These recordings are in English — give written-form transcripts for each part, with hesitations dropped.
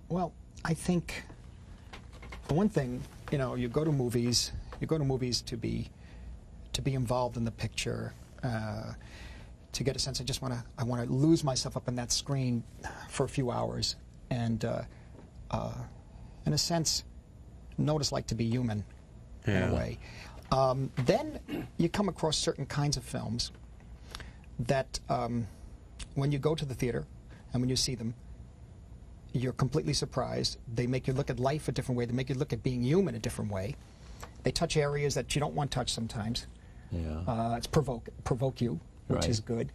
Well, I think, for one thing, you know, you go to movies to be involved in the picture, to get a sense. I want to lose myself up in that screen for a few hours, and in a sense, know what it's like to be human, in a way. Then you come across certain kinds of films that, when you go to the theater and when you see them, you're completely surprised. They make you look at life a different way. They make you look at being human a different way. They touch areas that you don't want touched sometimes. Yeah. It's provoke you, which is good.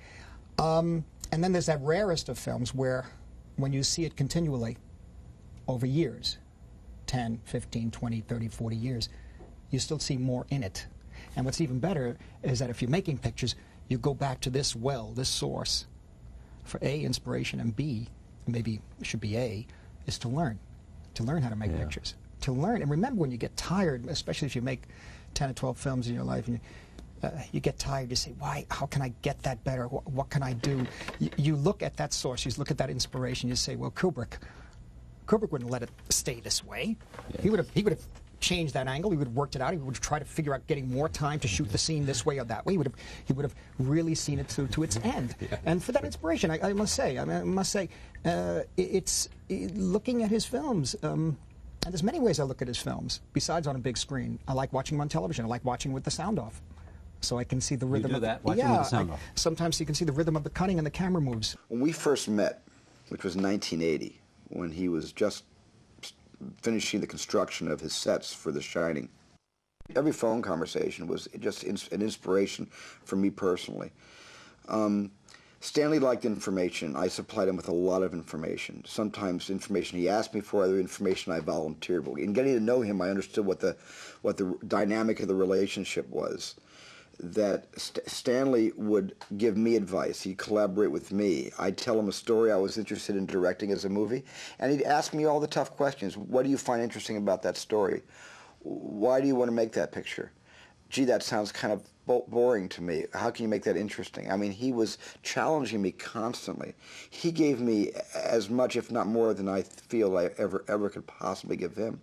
And then there's that rarest of films where, when you see it continually over years, 10, 15, 20, 30, 40 years, you still see more in it. And what's even better is that if you're making pictures, you go back to this well, this source, for A, inspiration, and B, maybe it should be A, is to learn how to make pictures. To learn, and remember, when you get tired, especially if you make 10 or 12 films in your life, and you get tired, you say, why, how can I get that better? What can I do? You look at that source, you look at that inspiration, you say, well, Kubrick wouldn't let it stay this way. Yes. He would have changed that angle. He would have worked it out. He would have tried to figure out getting more time to shoot the scene this way or that way. He would have really seen it to its end. And for that inspiration, I must say, it's looking at his films. And there's many ways I look at his films besides on a big screen. I like watching them on television. I like watching with the sound off, so I can see the rhythm. You do that? Watching with the sound off. Sometimes you can see the rhythm of the cutting and the camera moves. When we first met, which was 1980, when he was just finishing the construction of his sets for The Shining, every phone conversation was just an inspiration for me personally. Stanley liked information. I supplied him with a lot of information. Sometimes information he asked me for, other information I volunteered. In getting to know him, I understood what the dynamic of the relationship was. That Stanley would give me advice. He'd collaborate with me. I'd tell him a story I was interested in directing as a movie, and he'd ask me all the tough questions. What do you find interesting about that story? Why do you want to make that picture? Gee, that sounds kind of boring to me. How can you make that interesting? I mean, he was challenging me constantly. He gave me as much, if not more, than I feel I ever could possibly give him.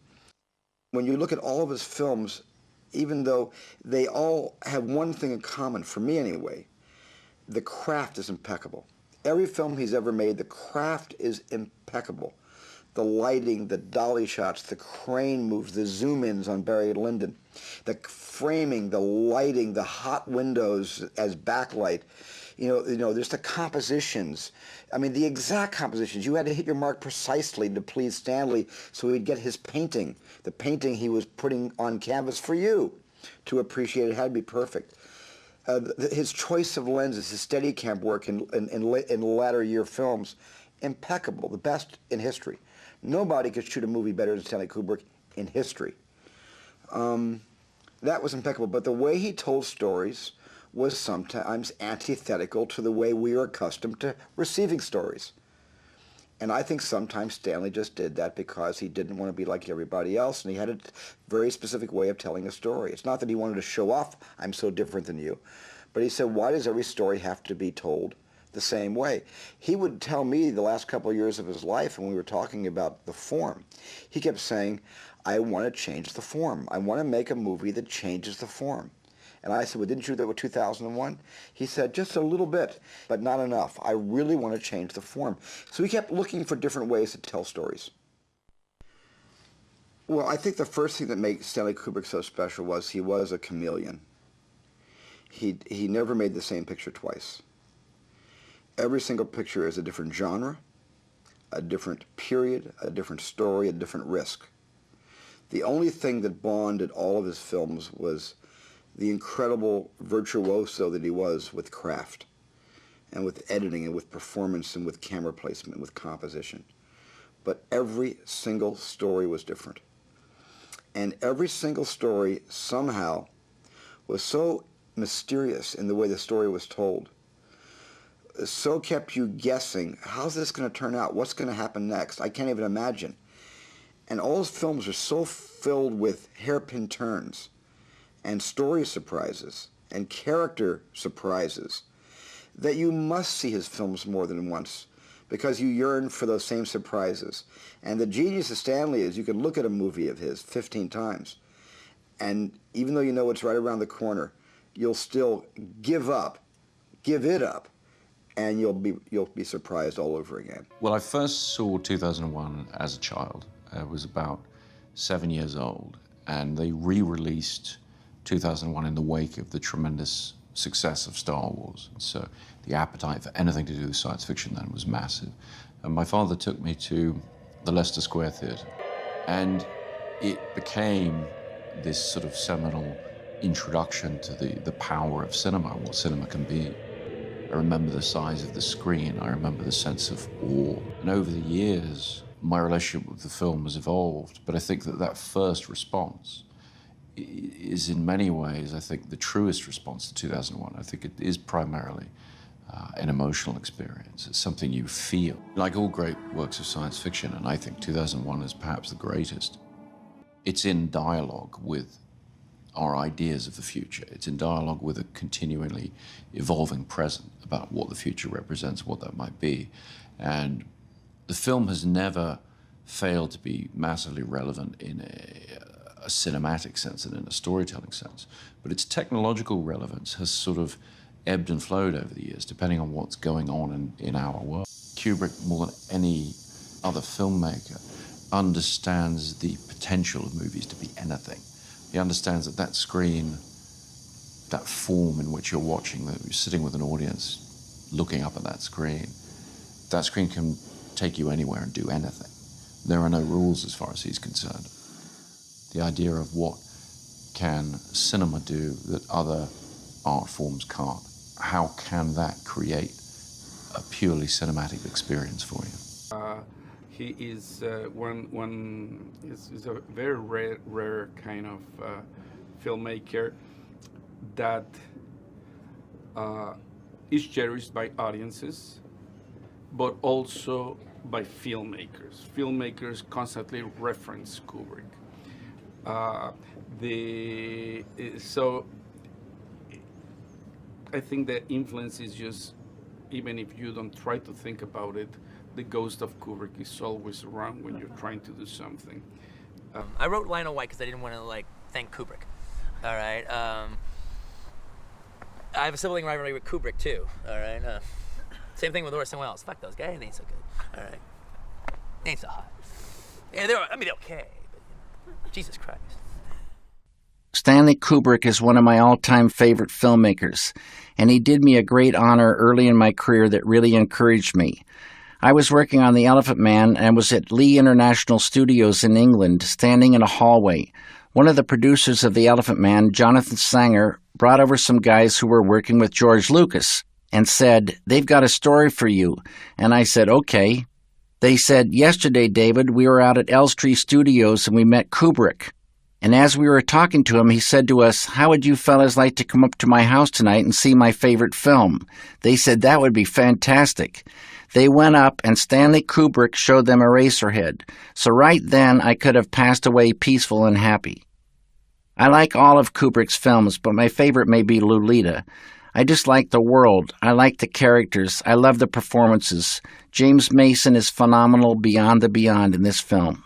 When you look at all of his films, even though they all have one thing in common, for me anyway, the craft is impeccable. Every film he's ever made, the craft is impeccable. The lighting, the dolly shots, the crane moves, the zoom-ins on Barry Lyndon, the framing, the lighting, the hot windows as backlight. You know, there's the compositions. I mean, the exact compositions. You had to hit your mark precisely to please Stanley so he'd get his painting, the painting he was putting on canvas for you to appreciate. It had to be perfect. His choice of lenses, his Steadicam work in latter year films, impeccable, the best in history. Nobody could shoot a movie better than Stanley Kubrick in history. That was impeccable, but the way he told stories was sometimes antithetical to the way we are accustomed to receiving stories. And I think sometimes Stanley just did that because he didn't want to be like everybody else, and he had a very specific way of telling a story. It's not that he wanted to show off, I'm so different than you, but he said, why does every story have to be told the same way? He would tell me the last couple of years of his life, when we were talking about the form, he kept saying, I want to change the form. I want to make a movie that changes the form. And I said, well, didn't you do that with 2001? He said, just a little bit, but not enough. I really want to change the form. So he kept looking for different ways to tell stories. Well, I think the first thing that made Stanley Kubrick so special was he was a chameleon. He never made the same picture twice. Every single picture is a different genre, a different period, a different story, a different risk. The only thing that bonded all of his films was the incredible virtuoso that he was with craft and with editing and with performance and with camera placement and with composition. But every single story was different. And every single story somehow was so mysterious in the way the story was told. So kept you guessing, how's this going to turn out? What's going to happen next? I can't even imagine. And all his films are so filled with hairpin turns and story surprises and character surprises that you must see his films more than once because you yearn for those same surprises. And the genius of Stanley is you can look at a movie of his 15 times, and even though you know it's right around the corner, you'll still give it up, and you'll be surprised all over again. Well, I first saw 2001 as a child. I was about 7 years old, and they re-released 2001 in the wake of the tremendous success of Star Wars. And so the appetite for anything to do with science fiction then was massive. And my father took me to the Leicester Square Theatre, and it became this sort of seminal introduction to the power of cinema, what cinema can be. I remember the size of the screen, I remember the sense of awe. And over the years, my relationship with the film has evolved, but I think that first response is in many ways, I think, the truest response to 2001. I think it is primarily an emotional experience. It's something you feel. Like all great works of science fiction, and I think 2001 is perhaps the greatest, it's in dialogue with our ideas of the future. It's in dialogue with a continually evolving present about what the future represents, what that might be. And the film has never failed to be massively relevant in a cinematic sense and in a storytelling sense. But its technological relevance has sort of ebbed and flowed over the years, depending on what's going on in our world. Kubrick, more than any other filmmaker, understands the potential of movies to be anything. He understands that screen, that form in which you're watching, that you're sitting with an audience looking up at that screen can take you anywhere and do anything. There are no rules as far as he's concerned. The idea of what can cinema do that other art forms can't, how can that create a purely cinematic experience for you? He is is a very rare kind of filmmaker that is cherished by audiences, but also by filmmakers. Filmmakers constantly reference Kubrick. So I think the influence is just, even if you don't try to think about it, the ghost of Kubrick is always around when you're trying to do something. I wrote Lionel White because I didn't want to thank Kubrick. All right. I have a sibling rivalry with Kubrick too. All right. Same thing with Orson Welles. Fuck those guys. They ain't so good. All right. They ain't so hot. Yeah, they're okay. But, Jesus Christ. Stanley Kubrick is one of my all-time favorite filmmakers, and he did me a great honor early in my career that really encouraged me. I was working on The Elephant Man and was at Lee International Studios in England, standing in a hallway. One of the producers of The Elephant Man, Jonathan Sanger, brought over some guys who were working with George Lucas and said, "They've got a story for you." And I said, "Okay." They said, "Yesterday, David, we were out at Elstree Studios and we met Kubrick. And as we were talking to him, he said to us, 'How would you fellas like to come up to my house tonight and see my favorite film?' They said that would be fantastic." They went up, and Stanley Kubrick showed them Eraserhead. So right then, I could have passed away peaceful and happy. I like all of Kubrick's films, but my favorite may be Lolita. I just like the world. I like the characters. I love the performances. James Mason is phenomenal beyond the beyond in this film.